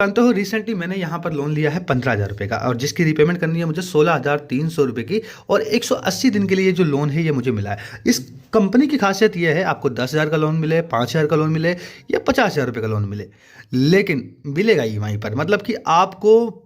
जानते हो रिसेंटली मैंने यहाँ पर लोन लिया है 15,000 रुपये का और जिसकी रीपेमेंट करनी है मुझे 16,300 रुपये की और 180 दिन के लिए जो लोन है ये मुझे मिला है। इस कंपनी की खासियत ये है आपको 10,000 का लोन मिले, 5,000 का लोन मिले या 50,000 रुपये का लोन मिले, लेकिन मिलेगा ईएमआई पर। मतलब कि आपको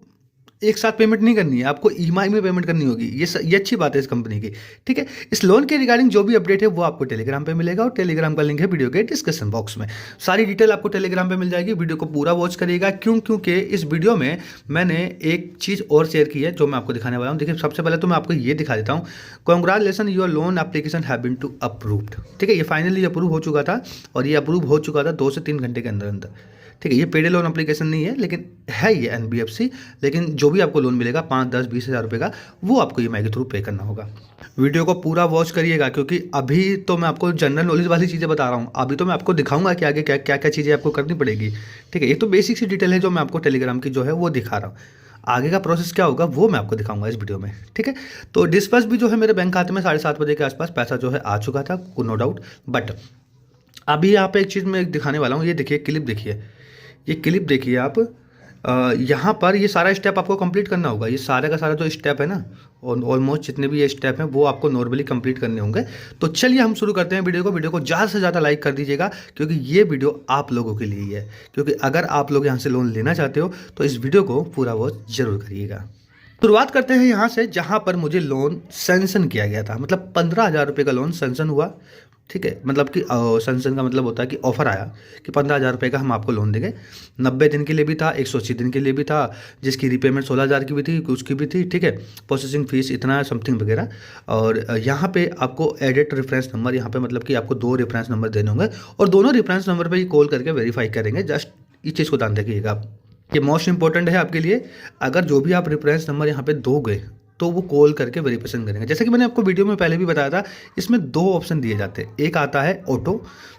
एक साथ पेमेंट नहीं करनी है, आपको ईएमआई में पेमेंट करनी होगी। ये अच्छी बात है इस कंपनी की। ठीक है, इस लोन के रिगार्डिंग जो भी अपडेट है वो आपको टेलीग्राम पे मिलेगा और टेलीग्राम का लिंक है वीडियो के डिस्क्रिप्शन बॉक्स में। सारी डिटेल आपको टेलीग्राम पे मिल जाएगी। वीडियो को पूरा वॉच करिएगा क्योंकि इस वीडियो में मैंने एक चीज़ और शेयर की है जो मैं आपको दिखाने वाला हूँ। देखिए, सबसे पहले तो मैं आपको ये दिखा देता हूँ। Congratulation, your loan application have been to approved. ठीक है, ये फाइनली अप्रूव हो चुका था और ये अप्रूव हो चुका था 2 से 3 घंटे के अंदर अंदर। ठीक है, ये पेड लोन एप्लीकेशन नहीं है, लेकिन है ये एनबीएफसी। लेकिन जो भी आपको लोन मिलेगा 5, 10, 20,000 रुपये का, वो आपको ईएमआई के थ्रू पे करना होगा। वीडियो को पूरा वॉच करिएगा क्योंकि अभी तो मैं आपको जनरल नॉलेज वाली चीज़ें बता रहा हूँ। अभी तो मैं आपको दिखाऊंगा कि आगे क्या क्या क्या चीज़ें आपको करनी पड़ेगी। ठीक है, ये तो बेसिक सी डिटेल है जो मैं आपको टेलीग्राम की जो है वो दिखा रहा हूँ। आगे का प्रोसेस क्या होगा वो मैं आपको दिखाऊंगा इस वीडियो में। ठीक है, तो डिस्पर्स भी जो है मेरे बैंक खाते में 7:30 बजे के आसपास पैसा जो है आ चुका था, नो डाउट। बट अभी यहाँ पे एक चीज़ मैं दिखाने वाला हूँ। ये देखिए, क्लिप देखिए, ये क्लिप देखिए आप। यहाँ पर ये सारा स्टेप आपको कंप्लीट करना होगा। ये सारा का सारा जो स्टेप है ना, और ऑलमोस्ट जितने भी ये स्टेप हैं वो आपको नॉर्मली कंप्लीट करने होंगे। तो चलिए हम शुरू करते हैं वीडियो को। वीडियो को ज़्यादा से ज़्यादा लाइक कर दीजिएगा क्योंकि ये वीडियो आप लोगों के लिए ही है। क्योंकि अगर आप लोग यहाँ से लोन लेना चाहते हो तो इस वीडियो को पूरा वॉच जरूर करिएगा। शुरुआत करते हैं यहाँ से जहाँ पर मुझे लोन सैंक्शन किया गया था। मतलब 15,000 रुपये का लोन सैंक्शन हुआ। ठीक है, मतलब कि सैंक्शन का मतलब होता है कि ऑफर आया कि 15,000 रुपये का हम आपको लोन देंगे। 90 दिन के लिए भी था, 180 दिन के लिए भी था, जिसकी रीपेमेंट 16,000 की भी थी, उसकी भी थी। ठीक है, प्रोसेसिंग फीस इतना समथिंग वगैरह। और यहाँ पे आपको एडिट रेफरेंस नंबर, यहाँ पे मतलब कि आपको 2 रेफरेंस नंबर देने होंगे और दोनों रेफरेंस नंबर पर ही कॉल करके वेरीफाई करेंगे। जस्ट इस चीज़ को ध्यान रखिएगा आप, ये मोस्ट इंपॉर्टेंट है आपके लिए। अगर जो भी आप रेफरेंस नंबर यहाँ पे दोगे तो वो कॉल करके वेरिफिकेशन करेंगे। जैसे कि मैंने आपको वीडियो में पहले भी बताया था, इसमें 2 ऑप्शन दिए जाते हैं। एक आता है ऑटो,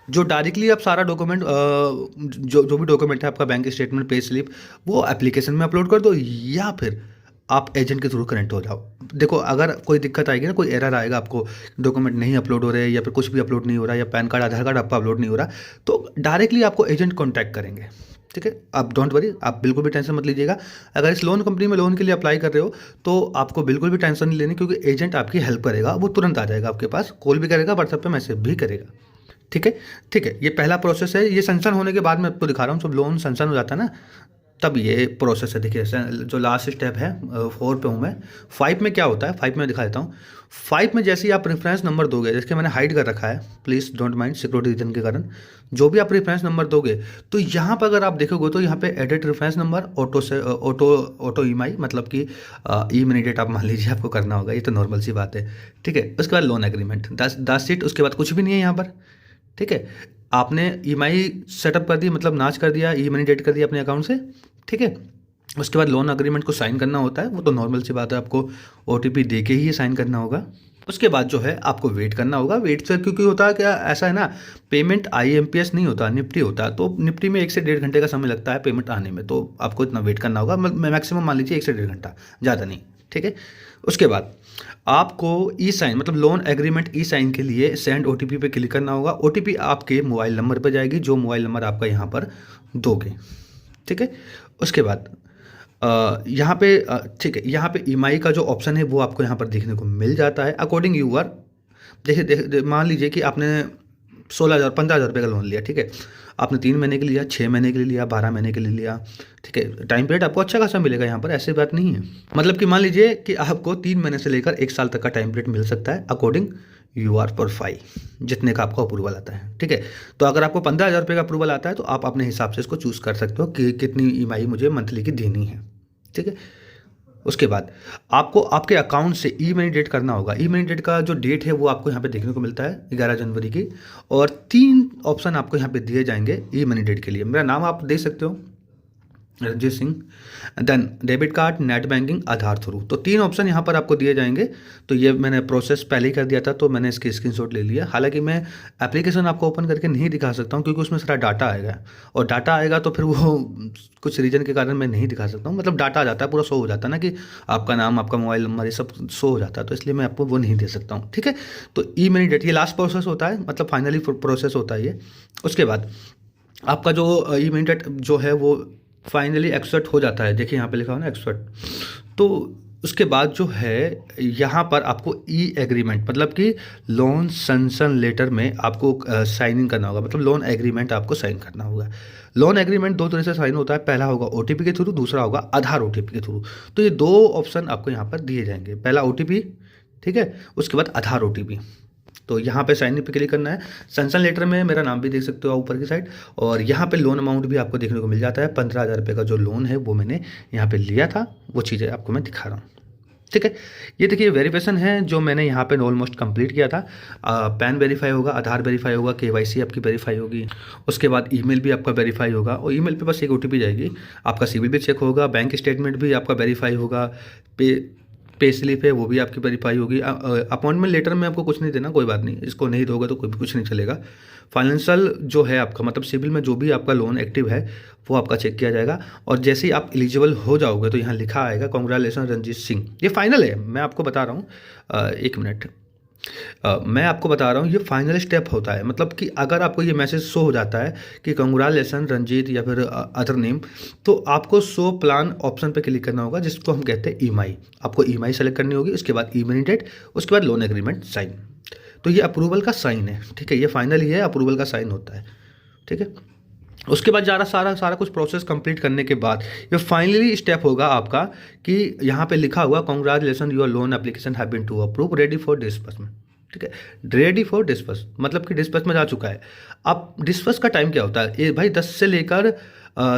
जो डायरेक्टली आप सारा डॉक्यूमेंट जो भी डॉक्यूमेंट है आपका, बैंक स्टेटमेंट, पे स्लिप, वो एप्लीकेशन में अपलोड कर दो, या फिर आप एजेंट के थ्रू कनेक्ट हो जाओ। देखो, अगर कोई दिक्कत आएगी ना, कोई एरर आएगा, आपको डॉक्यूमेंट नहीं अपलोड हो रहे या फिर कुछ भी अपलोड नहीं हो रहा, या पैन कार्ड, आधार कार्ड आपका अपलोड नहीं हो रहा, तो डायरेक्टली आपको एजेंट कॉन्टैक्ट करेंगे। ठीक है, आप डोंट वरी, आप बिल्कुल भी टेंशन मत लीजिएगा। अगर इस लोन कंपनी में लोन के लिए अप्लाई कर रहे हो तो आपको बिल्कुल भी टेंशन नहीं लेनी, क्योंकि एजेंट आपकी हेल्प करेगा। वो तुरंत आ जाएगा आपके पास, कॉल भी करेगा, व्हाट्सएप पे मैसेज भी करेगा। ठीक है, ठीक है, ये पहला प्रोसेस है। ये सैंक्शन होने के बाद मैं आपको दिखा रहा हूँ। जब लोन सैंक्शन हो जाता है ना, तब ये प्रोसेस है। देखिए, जो लास्ट स्टेप है 4 पे हूँ मैं। 5 में क्या होता है, 5 में दिखा देता हूँ। 5 में जैसे ही आप रेफरेंस नंबर दोगे, जैसे मैंने हाइड कर रखा है, please don't mind, security reason के कारण, जो भी आप रेफरेंस नंबर दोगे तो यहाँ पर अगर आप देखोगे तो यहाँ पे edit reference number, auto EMI, मतलब कि इमीडिएट आप मान लीजिए आपको करना होगा। ये तो नॉर्मल सी बात है। ठीक है, उसके बाद लोन एग्रीमेंट, 10 सीट, उसके बाद कुछ भी नहीं है यहाँ पर। ठीक है, आपने ईएमआई सेटअप कर दी, मतलब नाच कर दिया, इमीडिएट कर दिया अपने अकाउंट से। ठीक है, उसके बाद लोन अग्रीमेंट को साइन करना होता है। वो तो नॉर्मल सी बात है, आपको ओटीपी दे के ही साइन करना होगा। उसके बाद जो है आपको वेट करना होगा। वेट से क्योंकि होता है क्या, ऐसा है ना, पेमेंट आईएमपीएस नहीं होता, निफ्टी होता है। तो निफ्टी में 1 से 1.5 घंटे का समय लगता है पेमेंट आने में, तो आपको इतना वेट करना होगा। मैक्सिमम मान लीजिए 1 से 1.5 घंटा, ज़्यादा नहीं। ठीक है, उसके बाद आपको ई साइन, मतलब लोन एग्रीमेंट ई साइन के लिए सेंड ओटीपी पे क्लिक करना होगा। ओटीपी आपके मोबाइल नंबर पर जाएगी, जो मोबाइल नंबर आपका यहाँ पर दोगे। ठीक है, उसके बाद यहाँ पे ठीक है, यहाँ पे ईएमआई का जो ऑप्शन है वो आपको यहाँ पर देखने को मिल जाता है। अकॉर्डिंग यू आर, देखिए मान लीजिए कि आपने 16,000 15,000 रुपये का लोन लिया। ठीक है, आपने 3 महीने के लिए लिया, 6 महीने के लिए लिया, 12 महीने के लिए लिया। ठीक है, टाइम पीरियड आपको अच्छा खासा मिलेगा यहाँ पर, ऐसी बात नहीं है। मतलब कि मान लीजिए कि आपको 3 महीने से लेकर 1 साल तक का टाइम पीरियड मिल सकता है, अकॉर्डिंग यू आर प्रोफाइल, जितने का आपको अप्रूवल आता है। ठीक है, तो अगर आपको 15,000 रुपये का अप्रूवल आता है तो आप अपने हिसाब से इसको चूज़ कर सकते हो कि कितनी ईएमआई मुझे मंथली की देनी है। ठीक है, उसके बाद आपको आपके अकाउंट से ई मनी डेट करना होगा। ई मनी डेट का जो डेट है वो आपको यहाँ पे देखने को मिलता है 11 जनवरी की, और 3 ऑप्शन आपको यहाँ पे दिए जाएंगे ई मनी डेट के लिए। मेरा नाम आप देख सकते हो, Ranjit Singh. Then debit card, net banking, Aadhaar through, तो 3 ऑप्शन यहाँ पर आपको दिए जाएंगे। तो ये मैंने प्रोसेस पहले ही कर दिया था, तो मैंने इसकी स्क्रीनशॉट ले लिया। हालांकि मैं एप्लीकेशन आपको ओपन करके नहीं दिखा सकता हूँ क्योंकि उसमें सारा डाटा आएगा, और डाटा आएगा तो फिर वो कुछ रीजन के कारण मैं नहीं दिखा सकता हूँ। मतलब डाटा आ जाता है, पूरा शो हो जाता है ना कि आपका नाम, आपका मोबाइल नंबर, ये सब शो हो जाता है, तो इसलिए मैं आपको वो नहीं दे सकता हूँ। ठीक है, तो ई मनी डेट ये लास्ट प्रोसेस होता है, मतलब फाइनली प्रोसेस होता है ये। उसके बाद आपका जो ई मनी डेट जो है वो फाइनली एक्सेप्ट हो जाता है। देखिए यहाँ पे लिखा हो ना एक्सेप्ट। तो उसके बाद जो है यहाँ पर आपको ई एग्रीमेंट मतलब कि लोन सैंक्शन लेटर में आपको साइन इन करना होगा, मतलब लोन एग्रीमेंट आपको साइन करना होगा। लोन एग्रीमेंट दो तरह से साइन होता है, पहला होगा ओटीपी के थ्रू, दूसरा होगा आधार ओटीपी के थ्रू। तो ये दो ऑप्शन आपको यहाँ पर दिए जाएंगे, पहला ओटीपी, ठीक है, उसके बाद आधार ओटीपी। तो यहाँ पे साइन इन पे क्लिक करना है। सैंक्शन लेटर में मेरा नाम भी देख सकते हो ऊपर की साइड, और यहाँ पे लोन अमाउंट भी आपको देखने को मिल जाता है। 15,000 रुपये का जो लोन है वो मैंने यहाँ पे लिया था, वो चीज़ें आपको मैं दिखा रहा हूँ, ठीक है। ये देखिए वेरिफिकेशन है जो मैंने यहाँ पे ऑलमोस्ट कंप्लीट किया था। पैन वेरीफाई होगा, आधार वेरीफाई होगा, केवाईसी आपकी वेरीफाई होगी, उसके बाद ईमेल भी आपका वेरीफाई होगा, और ईमेल पे बस एक ओटीपी जाएगी। आपका सिविल भी चेक होगा, बैंक स्टेटमेंट भी आपका वेरीफाई होगा, पे स्लिप है वो भी आपकी वेरीफाई होगी। अपॉइंटमेंट लेटर में आपको कुछ नहीं देना, कोई बात नहीं, इसको नहीं दोगे तो कोई भी कुछ नहीं चलेगा। फाइनेंशियल जो है आपका मतलब सिविल में जो भी आपका लोन एक्टिव है वो आपका चेक किया जाएगा, और जैसे ही आप एलिजिबल हो जाओगे तो यहाँ लिखा आएगा कांग्रेचुलेशन रंजीत सिंह। ये फाइनल है, मैं आपको बता रहा हूँ, एक मिनट, मैं आपको बता रहा हूँ ये फाइनल स्टेप होता है। मतलब कि अगर आपको ये मैसेज शो हो जाता है कि कांग्रेचुलेशन रंजीत या फिर अदर नेम, तो आपको शो प्लान ऑप्शन पे क्लिक करना होगा, जिसको हम कहते हैं ईएमआई। आपको ईएमआई सेलेक्ट करनी होगी, उसके बाद इमीडिएट, उसके बाद लोन एग्रीमेंट साइन। तो ये अप्रूवल का साइन है, ठीक है, ये फाइनल ही है, अप्रूवल का साइन होता है, ठीक है। उसके बाद सारा कुछ प्रोसेस कंप्लीट करने के बाद ये फाइनली स्टेप होगा आपका कि यहाँ पे लिखा हुआ congratulation your loan application have been to approve ready for disbursement, ठीक है। रेडी फॉर डिस्बर्स मतलब कि डिस्बर्स में जा चुका है। अब डिस्बर्स का टाइम क्या होता है, ये भाई 10 से लेकर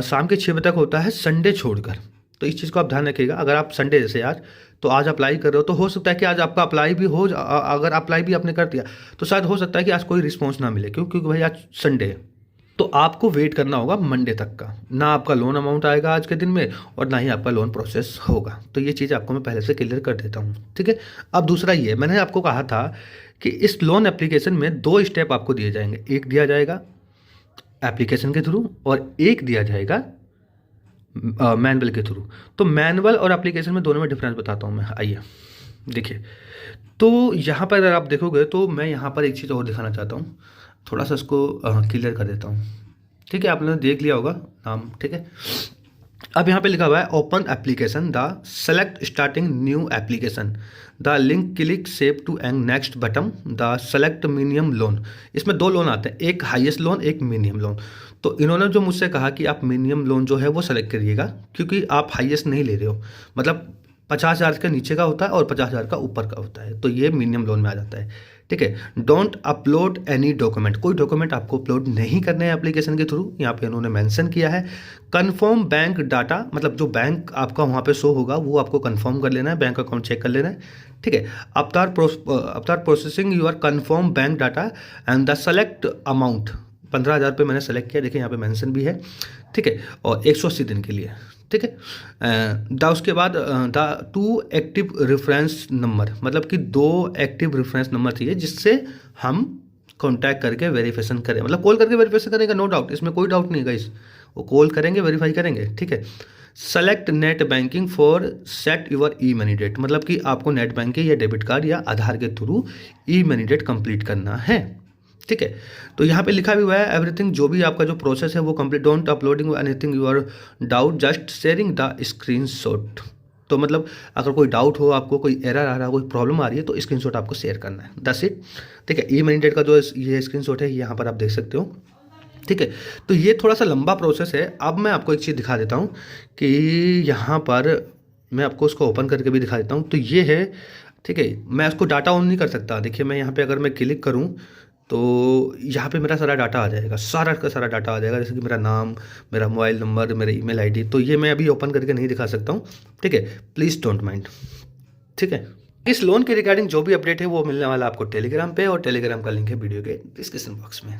शाम के 6 बजे तक होता है, संडे छोड़कर। तो इस चीज़ को आप ध्यान रखिएगा। अगर आप संडे जैसे आज, तो आज अप्लाई कर रहे हो तो हो सकता है कि आज आपका अप्लाई भी हो, अगर अप्लाई भी आपने कर दिया तो शायद हो सकता है कि आज कोई रिस्पॉन्स ना मिले, क्योंकि भाई आज संडे है। तो आपको वेट करना होगा मंडे तक का, ना आपका लोन अमाउंट आएगा आज के दिन में और ना ही आपका लोन प्रोसेस होगा। तो ये चीज़ आपको मैं पहले से क्लियर कर देता हूँ, ठीक है। अब दूसरा ये मैंने आपको कहा था कि इस लोन एप्लीकेशन में 2 स्टेप आपको दिए जाएंगे, एक दिया जाएगा एप्लीकेशन के थ्रू और एक दिया जाएगा मैनुअल के थ्रू। तो मैनुअल और एप्लीकेशन में दोनों में डिफरेंस बताता हूँ मैं, आइए देखिए। तो यहाँ पर अगर आप देखोगे तो मैं यहाँ पर एक चीज़ और दिखाना चाहता हूँ, थोड़ा सा इसको क्लियर कर देता हूँ, ठीक है। आपने देख लिया होगा नाम, ठीक है। अब यहाँ पे लिखा हुआ है open application, the select starting new application, the link click save to and next button, the select minimum loan. इसमें 2 लोन आते हैं, एक हाईएस्ट लोन, एक मिनिमम लोन। तो इन्होंने जो मुझसे कहा कि आप मिनिमम लोन जो है वो सेलेक्ट करिएगा, क्योंकि आप हाईएस्ट नहीं ले रहे हो, मतलब 50,000 के नीचे का होता है और 50,000 का ऊपर का होता है, तो ये मिनिमम लोन में आ जाता है, ठीक है। डोंट अपलोड एनी डॉक्यूमेंट, कोई डॉक्यूमेंट आपको अपलोड नहीं करने हैं एप्लीकेशन के थ्रू, यहाँ पे इन्होंने मेंशन किया है। कंफर्म बैंक डाटा, मतलब जो बैंक आपका वहाँ पे शो होगा वो आपको कंफर्म कर लेना है, बैंक अकाउंट चेक कर लेना है, ठीक है। After processing your confirm bank data and the select amount, 15,000 रुपये मैंने सेलेक्ट किया, देखिए यहाँ पे मेंशन भी है, ठीक है, और 180 दिन के लिए, ठीक है। उसके बाद द 2 एक्टिव रेफरेंस नंबर, मतलब कि 2 एक्टिव रेफरेंस नंबर चाहिए जिससे हम कांटेक्ट करके वेरिफिकेशन करें, मतलब कॉल करके वेरिफिकेशन करेंगे, नो डाउट, इसमें कोई डाउट नहीं है गाइस, वो कॉल करेंगे वेरीफाई करेंगे, ठीक है। Select net banking for set your e money date, मतलब कि आपको नेट बैंकिंग या डेबिट कार्ड या आधार के through e money date complete करना है, ठीक है। तो यहाँ पे लिखा भी हुआ है एवरीथिंग, जो भी आपका जो प्रोसेस है वो complete, don't uploading anything your doubt, just sharing the screenshot. तो मतलब अगर कोई डाउट हो, आपको कोई एरर आ रहा है, कोई प्रॉब्लम आ रही है, तो स्क्रीनशॉट आपको शेयर करना है, दैट्स इट, ठीक है। ई मनी डेट का जो ये स्क्रीनशॉट है यहाँ पर आप देख सकते हो, ठीक है। तो ये थोड़ा सा लंबा प्रोसेस है। अब मैं आपको एक चीज़ दिखा देता हूँ कि यहाँ पर मैं आपको उसको ओपन करके भी दिखा देता हूँ। तो ये है, ठीक है, मैं उसको डाटा ऑन नहीं कर सकता, देखिए मैं यहाँ पे अगर मैं क्लिक करूँ तो यहाँ पे मेरा सारा डाटा आ जाएगा, सारा का सारा डाटा आ जाएगा, जैसे कि मेरा नाम, मेरा मोबाइल नंबर, मेरा ईमेल आईडी। तो ये मैं अभी ओपन करके नहीं दिखा सकता हूँ, ठीक है, प्लीज़ डोंट माइंड, ठीक है। इस लोन के रिगार्डिंग जो भी अपडेट है वो मिलने वाला आपको टेलीग्राम पे, और टेलीग्राम का लिंक है वीडियो के डिस्क्रिप्शन बॉक्स में।